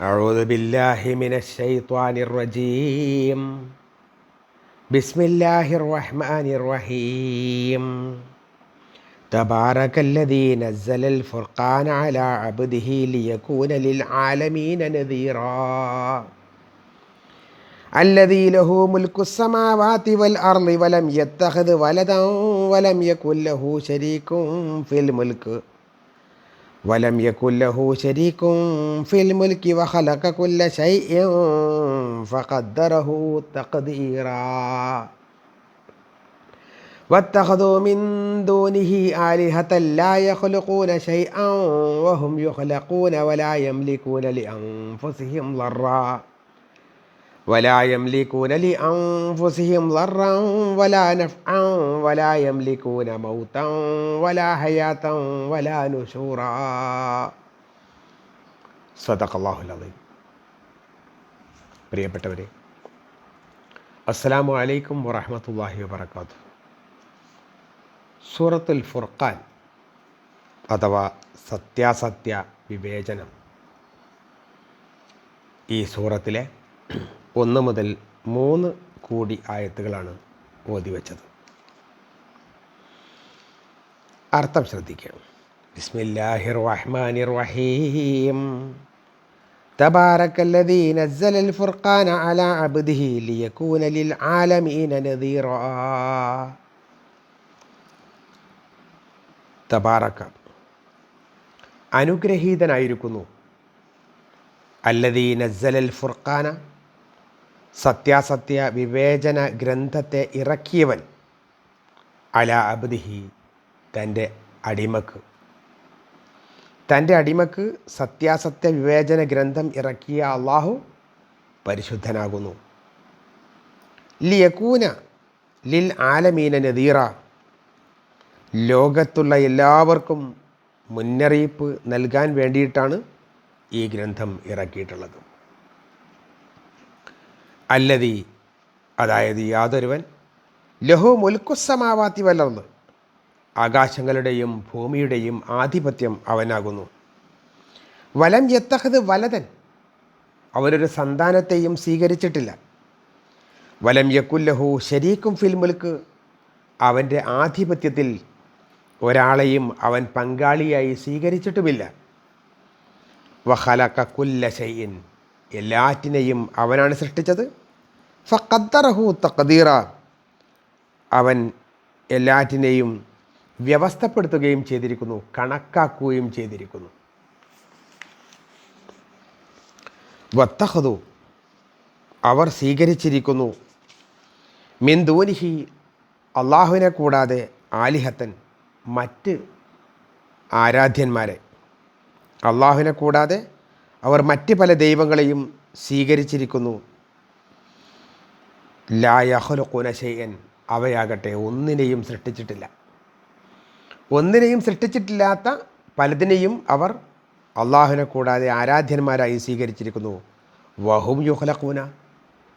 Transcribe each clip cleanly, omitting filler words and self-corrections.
أعوذ بالله من الشيطان الرجيم. بسم الله الرحمن الرحيم. تبارك الذي نزل الفرقان على عبده ليكون للعالمين نذيرا. الذي له ملك السماوات والأرض ولم يتخذ ولدا ولم يكن له شريك في الملك وخلق كل شيء فقدره تقديرا. واتخذوا من دونه آلهة لا يخلقون شيئا وهم يخلقون ولا يملكون لأنفسهم ضرا ولا نفعا ولا يملكون موتا ولا حياة ولا نشورا. സദഖല്ലാഹുൽ അദീം. പ്രിയപ്പെട്ടവരെ, അസ്സലാമു അലൈക്കും വറഹ്മത്തുള്ളാഹി വബറകാതുഹു. സൂറത്തുൽ ഫുർഖാൻ അഥവാ സത്യാസത്യ വിവേചനം ഈ സൂറത്തിലെ 1 മുതൽ 3 കൂടി ആയത്തുകളാണ് ഓതിവെച്ചത്. അർത്ഥം ശ്രദ്ധിക്കുക. ബിസ്മില്ലാഹിർ റഹ്മാനിർ റഹീം. തബാറക്കല്ലദീ നസ്സലൽ ഫുർഖാന അലാ അബ്ദിഹി ലിയകൂന ലിൽ ആലമീന നദീറാ. തബാറക, അനുഗ്രഹീതനായിരിക്കുന്നു. അല്ലദീ നസ്സലൽ ഫുർഖാന, സത്യാസത്യ വിവേചന ഗ്രന്ഥത്തെ ഇറക്കിയവൻ, അലാ അബ്ദിഹി, തൻ്റെ അടിമക്ക് സത്യാസത്യ വിവേചന ഗ്രന്ഥം ഇറക്കിയ അള്ളാഹു പരിശുദ്ധനാകുന്നു. ലിയകൂന ലിൽ ആലമീന നദീറ, ലോകത്തുള്ള എല്ലാവർക്കും മുന്നറിയിപ്പ് നൽകാൻ വേണ്ടിയിട്ടാണ് ഈ ഗ്രന്ഥം ഇറക്കിയിട്ടുള്ളത്. അല്ലദീ, അതായത് യാതൊരുവൻ, ലഹു മുൽക്കുസ്സമാവാതി വൽ അർദ്, ആകാശങ്ങളുടെയും ഭൂമിയുടെയും ആധിപത്യം അവനാകുന്നു. വലം യത്തഖദ് വലദൻ, അവരൊരു സന്താനത്തെയും സ്വീകരിച്ചിട്ടില്ല. വലം യകുല്ലഹു ശരീക്കും ഫിൽ മുൽക്ക്, അവൻ്റെ ആധിപത്യത്തിൽ ഒരാളെയും അവൻ പങ്കാളിയായി സ്വീകരിച്ചിട്ടുമില്ല. വഖലഖ കുല്ല ശൈഇൻ, എല്ലാറ്റിനെയും അവനാണ് സൃഷ്ടിച്ചത്. ഫഖദ്ദറഹു തഖ്ദീറ, അവൻ എല്ലാറ്റിനെയും വ്യവസ്ഥപ്പെടുത്തുകയും ചെയ്തിരിക്കുന്നു, കണക്കാക്കുകയും ചെയ്തിരിക്കുന്നു. വത്തഖദു, അവർ സ്വീകരിച്ചിരിക്കുന്നു, മിൻ ദൂനിഹി, അള്ളാഹുവിനെ കൂടാതെ, ആലിഹത്തൻ, മറ്റ് ആരാധ്യന്മാരെ. അള്ളാഹുവിനെ കൂടാതെ അവർ മറ്റ് പല ദൈവങ്ങളെയും സ്വീകരിച്ചിരിക്കുന്നു. ലാ യഖ്ലുഖൂന ശൈഅൻ, അവയാകട്ടെ ഒന്നിനെയും സൃഷ്ടിച്ചിട്ടില്ലാത്ത പലതിനെയും അവർ അള്ളാഹുവിനെ കൂടാതെ ആരാധ്യന്മാരായി സ്വീകരിച്ചിരിക്കുന്നു. വഹും യുഖ്ലഖൂന,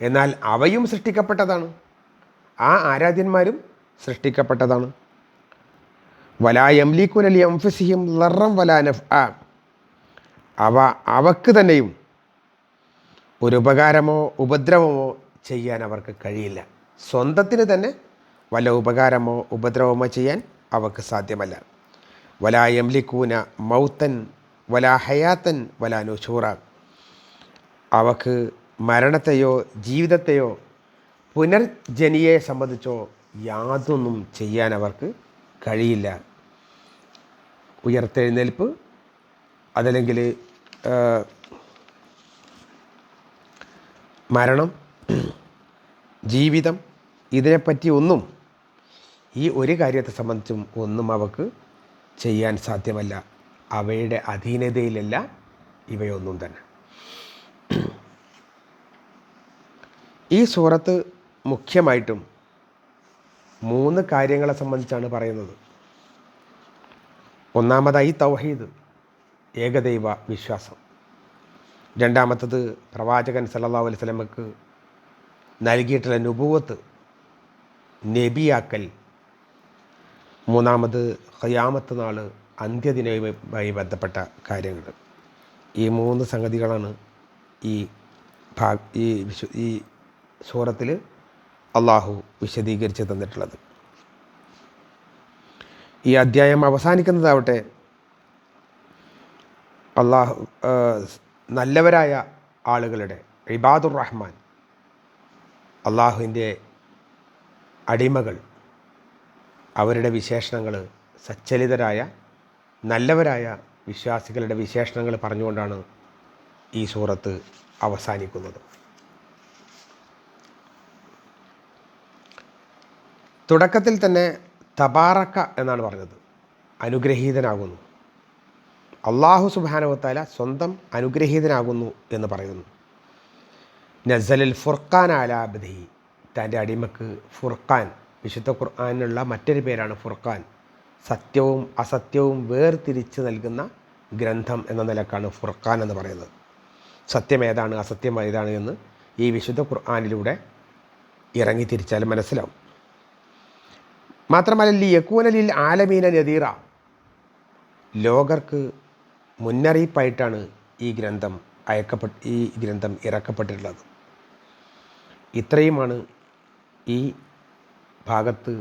എന്നാൽ അവയും സൃഷ്ടിക്കപ്പെട്ടതാണ്, ആ ആരാധ്യന്മാരും സൃഷ്ടിക്കപ്പെട്ടതാണ്. വലാ യംലികൂന ലി അൻഫുസിഹിം ളർറൻ വലാ നഫ്അ, അവക്ക് തന്നെയും ഒരു ഉപകാരമോ ഉപദ്രവമോ ചെയ്യാൻ അവർക്ക് കഴിയില്ല. സ്വന്തത്തിന് തന്നെ വല്ല ഉപകാരമോ ഉപദ്രവമോ ചെയ്യാൻ അവക്ക് സാധ്യമല്ല. വലാ യംലികൂന മൗതൻ വലാ ഹയാത്തൻ വലാ നുശൂറ, അവക്ക് മരണത്തെയോ ജീവിതത്തെയോ പുനർജനിയെ സംബന്ധിച്ചോ യാതൊന്നും ചെയ്യാൻ അവർക്ക് കഴിയില്ല. ഉയർത്തെഴുന്നേൽപ്പ്, അതല്ലെങ്കിൽ മരണം, ജീവിതം, ഇതിനെപ്പറ്റി ഒന്നും, ഈ ഒരു കാര്യത്തെ സംബന്ധിച്ചും ഒന്നും അവക്ക് ചെയ്യാൻ സാധ്യമല്ല. അവയുടെ അധീനതയിലല്ല ഇവയൊന്നും തന്നെ. ഈ സൂറത്ത് മുഖ്യമായിട്ടും 3 കാര്യങ്ങളെ സംബന്ധിച്ചാണ് പറയുന്നത്. ഒന്നാമതായി തൗഹീദ്, ഏകദൈവ വിശ്വാസം. രണ്ടാമത്തത് പ്രവാചകൻ സല്ലല്ലാഹു അലൈഹി വസല്ലമക്ക് നൽകിയിട്ടുള്ള നുബുവത്ത്, നബിയാക്കൽ. മൂന്നാമത് ഖിയാമത്ത് നാൾ, അന്ത്യദിനവുമായി ബന്ധപ്പെട്ട കാര്യങ്ങൾ. ഈ 3 സംഗതികളാണ് ഈ സൂറത്തിൽ അള്ളാഹു വിശദീകരിച്ച് തന്നിട്ടുള്ളത്. ഈ അധ്യായം അവസാനിക്കുന്നതാവട്ടെ നല്ലവരായ ആളുകളുടെ ഇബാദുർ റഹ്മാൻ, അള്ളാഹുവിൻ്റെ അടിമകൾ, അവരുടെ വിശേഷണങ്ങൾ, സച്ചലിതരായ നല്ലവരായ വിശ്വാസികളുടെ വിശേഷണങ്ങൾ പറഞ്ഞുകൊണ്ടാണ് ഈ സൂറത്ത് അവസാനിക്കുന്നത്. തുടക്കത്തിൽ തന്നെ തബാറക്ക എന്നാണ് പറഞ്ഞത്, അനുഗ്രഹീതനാകുന്നു. അള്ളാഹു സുബ്ഹാനഹു വ തആല സ്വന്തം അനുഗ്രഹീതനാകുന്നു എന്ന് പറയുന്നു. നസലൽ ഫുർഖാൻ അലാ അബ്ദിഹി, തൻ്റെ അടിമക്ക് ഫുർഖാൻ, വിശുദ്ധ ഖുർആനിലുള്ള മറ്റൊരു പേരാണ് ഫുർഖാൻ, സത്യവും അസത്യവും വേർതിരിച്ച് നൽകുന്ന ഗ്രന്ഥം എന്ന നിലക്കാണ് ഫുർഖാൻ എന്ന് പറയുന്നത്. സത്യം ഏതാണ് അസത്യം ഏതാണ് എന്ന് ഈ വിശുദ്ധ ഖുർആനിലൂടെ ഇറങ്ങി തിരിച്ചാൽ മനസ്സിലാവും. മാത്രമല്ല ലിയകൂന ലിൽ ആലമീന നദീറ, ലോകർക്ക് മുന്നറിയിപ്പായിട്ടാണ് ഈ ഗ്രന്ഥം ഇറക്കപ്പെട്ടിട്ടുള്ളത്. ഇത്രയുമാണ് ഈ ഭാഗത്ത്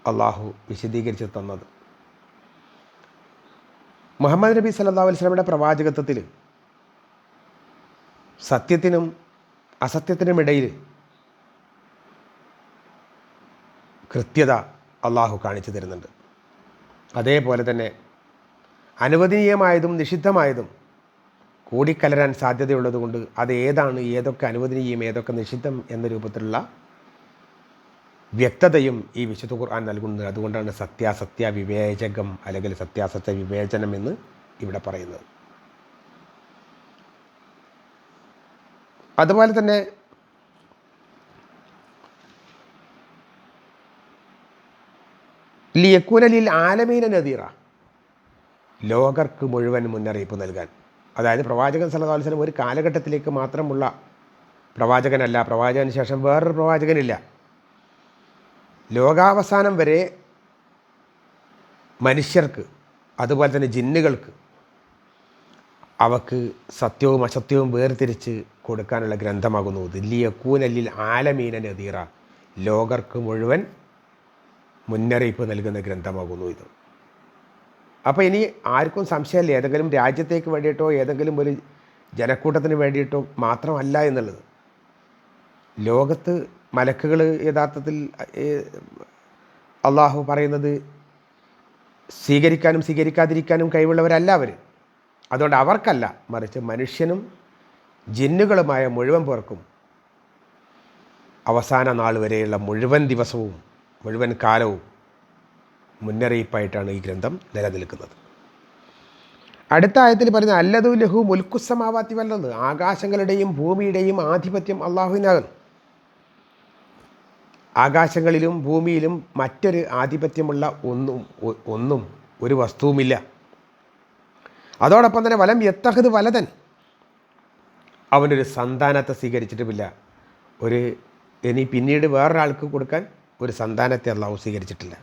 അള്ളാഹു വിശദീകരിച്ച് തന്നത്. മുഹമ്മദ് നബി സല്ലല്ലാഹു അലൈഹി വസല്ലമയുടെ പ്രവാചകത്വത്തിൽ സത്യത്തിനും അസത്യത്തിനുമിടയിൽ കൃത്യത അള്ളാഹു കാണിച്ചു തരുന്നുണ്ട്. അതേപോലെ തന്നെ അനുവദനീയമായതും നിഷിദ്ധമായതും കൂടിക്കലരാൻ സാധ്യതയുള്ളതുകൊണ്ട് അത് ഏതൊക്കെ അനുവദനീയം ഏതൊക്കെ നിഷിദ്ധം എന്ന രൂപത്തിലുള്ള വ്യക്തതയും ഈ വിശുദ്ധ ഖുർആൻ നൽകുന്നത്. അതുകൊണ്ടാണ് സത്യാസത്യ വിവേചകം അല്ലെങ്കിൽ സത്യാസത്യ വിവേചനം എന്ന് ഇവിടെ പറയുന്നത്. അതുപോലെ തന്നെ ലിയകൂന ലിൽ ആലമീന നദീറ, ലോകർക്ക് മുഴുവൻ മുന്നറിയിപ്പ് നൽകാൻ. അതായത് പ്രവാചകൻ സല്ലല്ലാഹു അലൈഹി വസല്ലം ഒരു കാലഘട്ടത്തിലേക്ക് മാത്രമുള്ള പ്രവാചകനല്ല, പ്രവാചകന് ശേഷം വേറൊരു പ്രവാചകനില്ല. ലോകാവസാനം വരെ മനുഷ്യർക്ക് അതുപോലെ തന്നെ ജിന്നുകൾക്ക് അവക്ക് സത്യവും അസത്യവും വേർതിരിച്ച് കൊടുക്കാനുള്ള ഗ്രന്ഥമാകുന്നു. ലിയകൂന ലിൽ ആലമീന നദീറ, ലോകർക്ക് മുഴുവൻ മുന്നറിയിപ്പ് നൽകുന്ന ഗ്രന്ഥമാകുന്നു ഇത്. അപ്പോൾ ഇനി ആർക്കും സംശയമില്ല, ഏതെങ്കിലും രാജ്യത്തേക്ക് വേണ്ടിയിട്ടോ ഏതെങ്കിലും ഒരു ജനക്കൂട്ടത്തിന് വേണ്ടിയിട്ടോ മാത്രമല്ല എന്നുള്ളത്. ലോകത്ത് മലക്കുകൾ യഥാർത്ഥത്തിൽ അള്ളാഹു പറയുന്നത് സ്വീകരിക്കാനും സ്വീകരിക്കാതിരിക്കാനും കഴിവുള്ളവരല്ല അവർ. അതുകൊണ്ട് അവർക്കല്ല, മറിച്ച് മനുഷ്യനും ജിന്നുകളുമായ മുഴുവൻ പേർക്കും അവസാന നാൾ വരെയുള്ള മുഴുവൻ ദിവസവും മുഴുവൻ കാലവും മുന്നറിയിപ്പായിട്ടാണ് ഈ ഗ്രന്ഥം നിലനിൽക്കുന്നത്. അടുത്ത ആയത്തിൽ പറയുന്നത് അല്ലദു ലഹു മുൽക്കുസ്സമാവാതി വല്ലത്, ആകാശങ്ങളുടെയും ഭൂമിയുടെയും ആധിപത്യം അള്ളാഹുവിനാകുന്നു. ആകാശങ്ങളിലും ഭൂമിയിലും മറ്റൊരു ആധിപത്യമുള്ള ഒന്നും ഒരു വസ്തുവുമില്ല. അതോടൊപ്പം തന്നെ വലം യത്തഖദ് വലതൻ, അവനൊരു സന്താനത്തെ സ്വീകരിച്ചിട്ടുമില്ല. ഇനി പിന്നീട് വേറൊരാൾക്ക് കൊടുക്കാൻ ഒരു സന്താനത്തെ അള്ളാഹു സ്വീകരിച്ചിട്ടില്ല.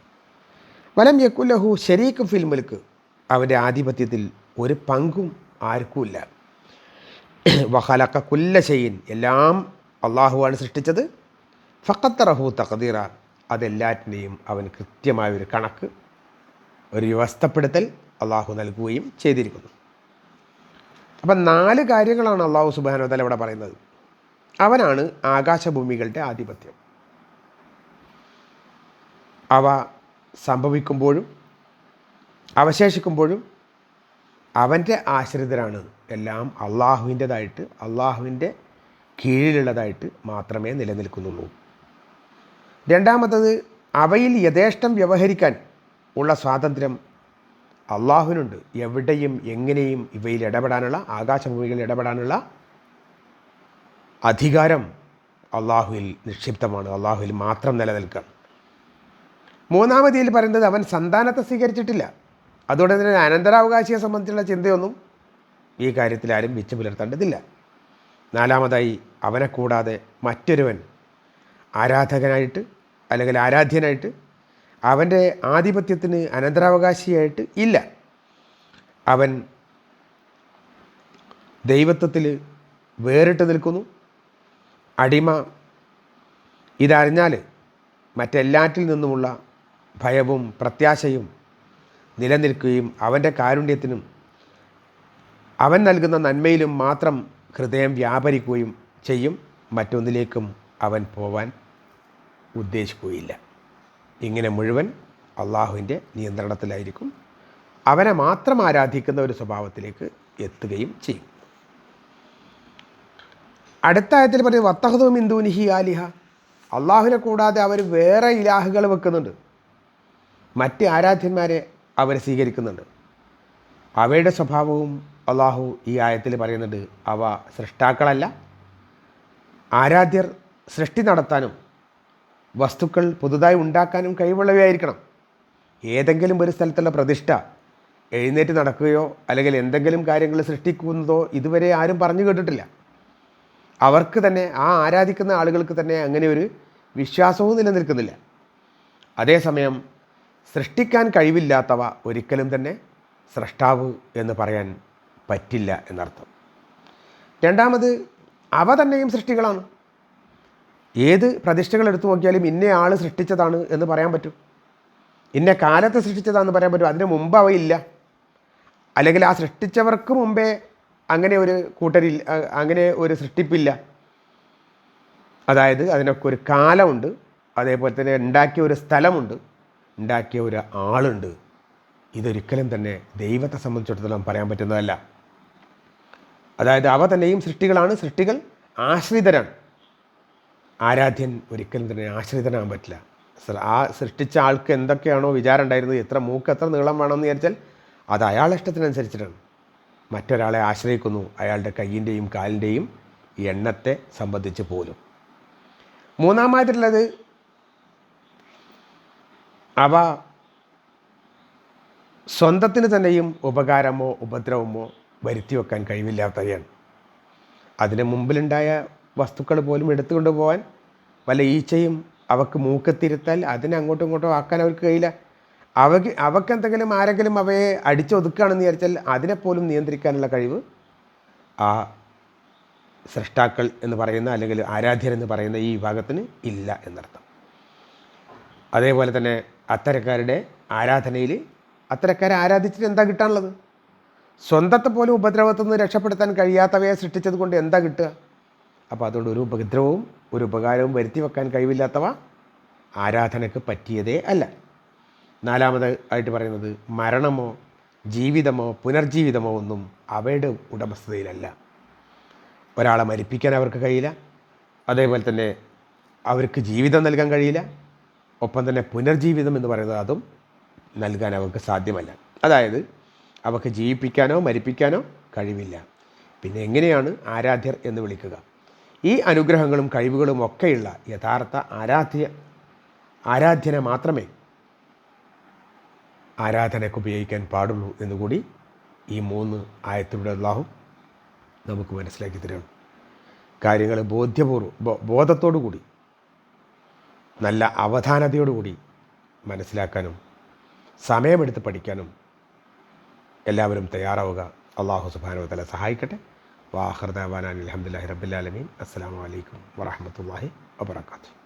വലം യകുലഹു ശരീക്ക് ഫിൽ മുൽക്ക്, അവൻ്റെ ആധിപത്യത്തിൽ ഒരു പങ്കും ആർക്കുമില്ല. വഖലഖ കുല്ല ഷൈഇൻ, എല്ലാം അള്ളാഹുവാണ് സൃഷ്ടിച്ചത്. ഫഖദ്ദറഹു തഖ്ദീറ, അതെല്ലാറ്റിനെയും അവൻ കൃത്യമായൊരു കണക്ക്, ഒരു വ്യവസ്ഥപ്പെടുത്തൽ അള്ളാഹു നൽകുകയും ചെയ്തിരിക്കുന്നു. അപ്പം 4 കാര്യങ്ങളാണ് അള്ളാഹു സുബ്ഹാനഹു വ തആല ഇവിടെ പറയുന്നത്. അവനാണ് ആകാശഭൂമികളുടെ ആധിപത്യം. അവ സംഭവിക്കുമ്പോഴും അവശേഷിക്കുമ്പോഴും അവൻ്റെ ആശ്രിതരാണ്. എല്ലാം അള്ളാഹുവിൻ്റെതായിട്ട് അള്ളാഹുവിൻ്റെ കീഴിലുള്ളതായിട്ട് മാത്രമേ നിലനിൽക്കുന്നുള്ളൂ. രണ്ടാമത്തത്, അവയിൽ യഥേഷ്ടം വ്യവഹരിക്കാൻ ഉള്ള സ്വാതന്ത്ര്യം അള്ളാഹുവിനുണ്ട്. എവിടെയും എങ്ങനെയും ഇവയിൽ ഇടപെടാനുള്ള, ആകാശഭൂമികളിൽ ഇടപെടാനുള്ള അധികാരം അള്ളാഹുവിൽ നിക്ഷിപ്തമാണ്, അള്ളാഹുവിൽ മാത്രം നിലനിൽക്കണം. മൂന്നാമതിൽ പറയുന്നത് അവൻ സന്താനത്തെ സ്വീകരിച്ചിട്ടില്ല. അതുകൊണ്ട് തന്നെ അനന്തരാവകാശിയെ സംബന്ധിച്ചുള്ള ചിന്തയൊന്നും ഈ കാര്യത്തിൽ ആരും വെച്ച് പുലർത്തേണ്ടതില്ല. നാലാമതായി, അവനെ കൂടാതെ മറ്റൊരുവൻ ആരാധകനായിട്ട് അല്ലെങ്കിൽ ആരാധ്യനായിട്ട് അവൻ്റെ ആധിപത്യത്തിന് അനന്തരാവകാശിയായിട്ട് ഇല്ല. അവൻ ദൈവത്വത്തിൽ വേറിട്ട് നിൽക്കുന്നു. അടിമ ഇതറിഞ്ഞാൽ മറ്റെല്ലാറ്റിൽ നിന്നുമുള്ള ഭയവും പ്രത്യാശയും നിലനിൽക്കുകയും അവൻ്റെ കാരുണ്യത്തിനും അവൻ നൽകുന്ന നന്മയിലും മാത്രം ഹൃദയം വ്യാപരിക്കുകയും ചെയ്യും. മറ്റൊന്നിലേക്കും അവൻ പോവാൻ ഉദ്ദേശിക്കുകയില്ല. ഇങ്ങനെ മുഴുവൻ അള്ളാഹുവിൻ്റെ നിയന്ത്രണത്തിലായിരിക്കും. അവനെ മാത്രം ആരാധിക്കുന്ന ഒരു സ്വഭാവത്തിലേക്ക് എത്തുകയും ചെയ്യും. അടുത്ത ആയത്തിൽ പറയുന്നത് വത്തഖദൂ മിൻ ദൂനിഹി ആലിഹ, അള്ളാഹുവിനെ കൂടാതെ അവർ വേറെ ഇലാഹുകൾ വെക്കുന്നുണ്ട്, മറ്റ് ആരാധ്യന്മാരെ അവർ സ്വീകരിക്കുന്നുണ്ട്. അവയുടെ സ്വഭാവവും അള്ളാഹു ഈ ആയത്തിൽ പറയുന്നുണ്ട്. അവ സൃഷ്ടാക്കളല്ല. ആരാധ്യർ സൃഷ്ടി നടത്താനും വസ്തുക്കൾ പുതുതായി ഉണ്ടാക്കാനും കഴിവുള്ളവയായിരിക്കണം. ഏതെങ്കിലും ഒരു സ്ഥലത്തുള്ള പ്രതിഷ്ഠ എഴുന്നേറ്റ് നടക്കുകയോ അല്ലെങ്കിൽ എന്തെങ്കിലും കാര്യങ്ങൾ സൃഷ്ടിക്കുന്നതോ ഇതുവരെ ആരും പറഞ്ഞു കേട്ടിട്ടില്ല. അവർക്ക് തന്നെ, ആ ആരാധിക്കുന്ന ആളുകൾക്ക് തന്നെ അങ്ങനെ ഒരു വിശ്വാസവും നിലനിൽക്കുന്നില്ല. അതേസമയം സൃഷ്ടിക്കാൻ കഴിവില്ലാത്തവ ഒരിക്കലും തന്നെ സ്രഷ്ടാവ് എന്ന് പറയാൻ പറ്റില്ല എന്നർത്ഥം. രണ്ടാമത്, അവ തന്നെയും സൃഷ്ടികളാണ്. ഏത് പ്രതിഷ്ഠകൾ എടുത്തു നോക്കിയാലും ഇന്ന ആൾ സൃഷ്ടിച്ചതാണ് എന്ന് പറയാൻ പറ്റും, ഇന്ന കാലത്ത് സൃഷ്ടിച്ചതാണെന്ന് പറയാൻ പറ്റും. അതിന് മുമ്പ് അവയില്ല, അല്ലെങ്കിൽ ആ സൃഷ്ടിച്ചവർക്ക് മുമ്പേ അങ്ങനെ ഒരു കൂട്ടരില്ല, അങ്ങനെ ഒരു സൃഷ്ടിപ്പില്ല. അതായത് അതിനൊക്കെ ഒരു കാലമുണ്ട്, അതേപോലെ തന്നെ ഉണ്ടാക്കിയ ഒരു സ്ഥലമുണ്ട്, ഉണ്ടാക്കിയ ഒരു ആളുണ്ട്. ഇതൊരിക്കലും തന്നെ ദൈവത്തെ സംബന്ധിച്ചിടത്തോളം പറയാൻ പറ്റുന്നതല്ല. അതായത് അവ തന്നെയും സൃഷ്ടികളാണ്, സൃഷ്ടികൾ ആശ്രിതരാണ്. ആരാധ്യൻ ഒരിക്കലും തന്നെ ആശ്രിതനാകാൻ പറ്റില്ല. ആ സൃഷ്ടിച്ച ആൾക്ക് എന്തൊക്കെയാണോ വിചാരം ഉണ്ടായിരുന്നത്, എത്ര മൂക്ക് എത്ര നീളം വേണമെന്ന് വിചാരിച്ചാൽ അത് അയാളുടെ ഇഷ്ടത്തിനനുസരിച്ചിട്ടാണ്. മറ്റൊരാളെ ആശ്രയിക്കുന്നു അയാളുടെ കയ്യിൻ്റെയും കാലിൻ്റെയും എണ്ണത്തെ സംബന്ധിച്ച് പോലും. മൂന്നാമതായിട്ടുള്ളത്, അവ സ്വന്തത്തിന് തന്നെയും ഉപകാരമോ ഉപദ്രവമോ വരുത്തി വെക്കാൻ കഴിവില്ലാത്തവയാണ്. അതിന് മുമ്പിലുണ്ടായ വസ്തുക്കൾ പോലും എടുത്തുകൊണ്ട് പോകാൻ വല്ല ഈച്ചയും അവക്ക് മൂക്കത്തിരുത്താൽ അതിനെ അങ്ങോട്ടും ഇങ്ങോട്ടും ആക്കാൻ അവർക്ക് കഴിയില്ല. അവക്ക് എന്തെങ്കിലും ആരെങ്കിലും അവയെ അടിച്ചൊതുക്കുകയാണെന്ന് വിചാരിച്ചാൽ അതിനെപ്പോലും നിയന്ത്രിക്കാനുള്ള കഴിവ് ആ സൃഷ്ടാക്കൾ എന്ന് പറയുന്ന, അല്ലെങ്കിൽ ആരാധ്യരെന്ന് പറയുന്ന ഈ വിഭാഗത്തിന് ഇല്ല എന്നർത്ഥം. അതേപോലെ തന്നെ അത്തരക്കാരുടെ ആരാധനയിൽ അത്തരക്കാരെ ആരാധിച്ചിട്ട് എന്താ കിട്ടാനുള്ളത്? സ്വന്തത്തെ പോലും ഉപദ്രവത്തിൽ നിന്ന് രക്ഷപ്പെടുത്താൻ കഴിയാത്തവയെ സൃഷ്ടിച്ചത് കൊണ്ട് എന്താ കിട്ടുക? അപ്പോൾ അതുകൊണ്ട് ഒരു ഉപദ്രവവും ഒരു ഉപകാരവും വരുത്തി വെക്കാൻ കഴിവില്ലാത്തവ ആരാധനയ്ക്ക് പറ്റിയതേ അല്ല. നാലാമത് ആയിട്ട് പറയുന്നത്, മരണമോ ജീവിതമോ പുനർജീവിതമോ ഒന്നും അവയുടെ ഉടമസ്ഥതയിലല്ല. ഒരാളെ മരിപ്പിക്കാൻ അവർക്ക് കഴിയില്ല, അതേപോലെ തന്നെ അവർക്ക് ജീവിതം നൽകാൻ കഴിയില്ല, ഒപ്പം തന്നെ പുനർജീവിതം എന്ന് പറയുന്നത് അതും നൽകാൻ അവർക്ക് സാധ്യമല്ല. അതായത് അവർക്ക് ജീവിപ്പിക്കാനോ മരിപ്പിക്കാനോ കഴിവില്ല. പിന്നെ എങ്ങനെയാണ് ആരാധ്യർ എന്ന് വിളിക്കുക? ഈ അനുഗ്രഹങ്ങളും കഴിവുകളും ഒക്കെയുള്ള യഥാർത്ഥ ആരാധ്യനെ മാത്രമേ ആരാധനയ്ക്ക് ഉപയോഗിക്കാൻ പാടുള്ളൂ എന്നുകൂടി ഈ 3 ആയത്തിലൂടെ അല്ലാഹു നമുക്ക് മനസ്സിലാക്കി തരണം. കാര്യങ്ങൾ ബോധത്തോടു കൂടി നല്ല അവധാനതയോടുകൂടി മനസ്സിലാക്കാനും സമയമെടുത്ത് പഠിക്കാനും എല്ലാവരും തയ്യാറാവുക. അല്ലാഹു സുബ്ഹാനഹു വ തആല സഹായിക്കട്ടെ. വാഖിറു ദഅവാനാ അൽഹംദുലില്ലാഹി റബ്ബിൽ ആലമീൻ. അസ്സലാമു അലൈക്കും വറഹ്മത്തുള്ളാഹി വബറകാതുഹു.